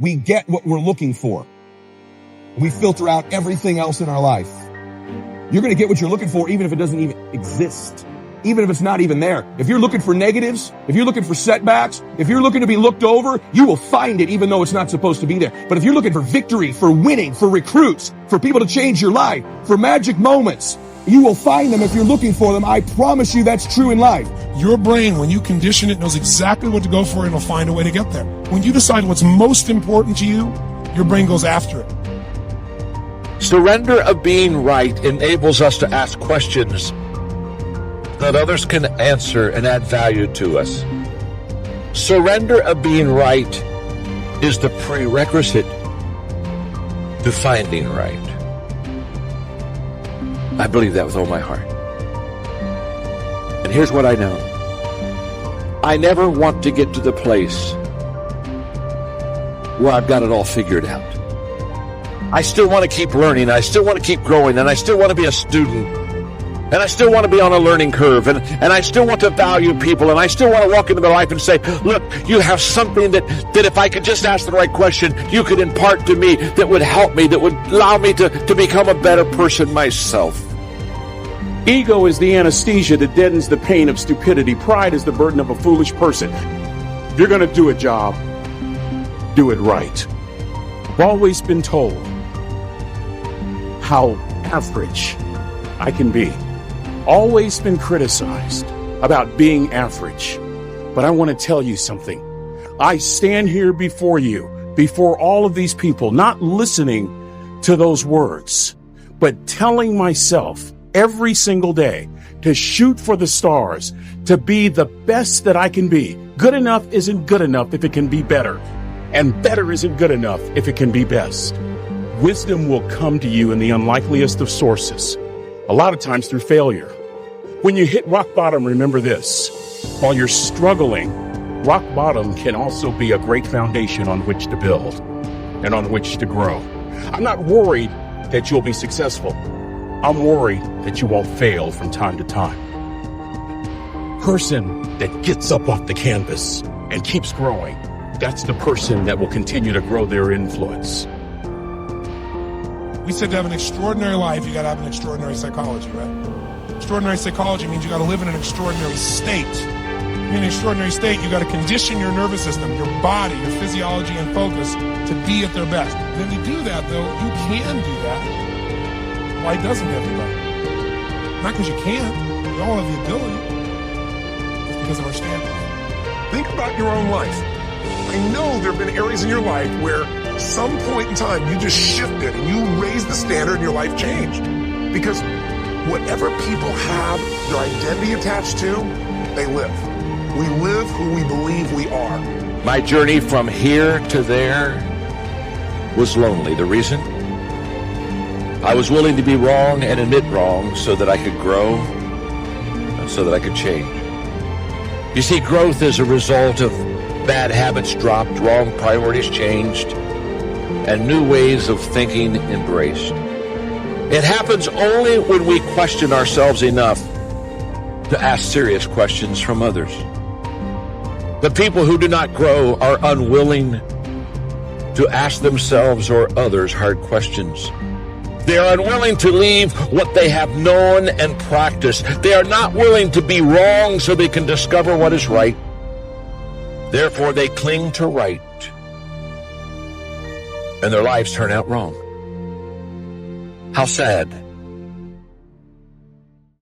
we get what we're looking for. We filter out everything else in our life. You're going to get what you're looking for even if it doesn't even exist. Even if it's not even there. If you're looking for negatives, if you're looking for setbacks, if you're looking to be looked over, you will find it even though it's not supposed to be there. But if you're looking for victory, for winning, for recruits, for people to change your life, for magic moments, you will find them if you're looking for them. I promise you that's true in life. Your brain, when you condition it, knows exactly what to go for and it'll find a way to get there. When you decide what's most important to you, your brain goes after it. Surrender of being right enables us to ask questions that others can answer and add value to us. Surrender of being right is the prerequisite to finding right. I believe that with all my heart. And here's what I know. I never want to get to the place where I've got it all figured out. I still want to keep learning. I still want to keep growing. And I still want to be a student. And I still want to be on a learning curve. And I still want to value people. And I still want to walk into their life and say, look, you have something that if I could just ask the right question, you could impart to me that would help me, that would allow me to become a better person myself. Ego is the anesthesia that deadens the pain of stupidity. Pride is the burden of a foolish person. If you're going to do a job, do it right. I've always been told how average I can be. Always been criticized about being average. But I want to tell you something. I stand here before you, before all of these people, not listening to those words, but telling myself every single day to shoot for the stars, to be the best that I can be. Good enough isn't good enough if it can be better. And better isn't good enough if it can be best. Wisdom will come to you in the unlikeliest of sources, a lot of times through failure. When you hit rock bottom, remember this. While you're struggling, rock bottom can also be a great foundation on which to build and on which to grow. I'm not worried that you'll be successful. I'm worried that you won't fail from time to time. Person that gets up off the canvas and keeps growing, that's the person that will continue to grow their influence. We said to have an extraordinary life, you got to have an extraordinary psychology, right? Extraordinary psychology means you got to live in an extraordinary state. In an extraordinary state, you got to condition your nervous system, your body, your physiology and focus to be at their best. Then to do that, though, you can do that. Why doesn't everybody? Not because you can't. We all have the ability. It's because of our standards. Think about your own life. I know there have been areas in your life where some point in time you just shifted and you raised the standard and your life changed. Because whatever people have their identity attached to, they live. We live who we believe we are. My journey from here to there was lonely. The reason? I was willing to be wrong and admit wrong so that I could grow and so that I could change. You see, growth is a result of bad habits dropped, wrong priorities changed, and new ways of thinking embraced. It happens only when we question ourselves enough to ask serious questions from others. The people who do not grow are unwilling to ask themselves or others hard questions. They are unwilling to leave what they have known and practiced. They are not willing to be wrong so they can discover what is right. Therefore, they cling to right, and their lives turn out wrong. How sad.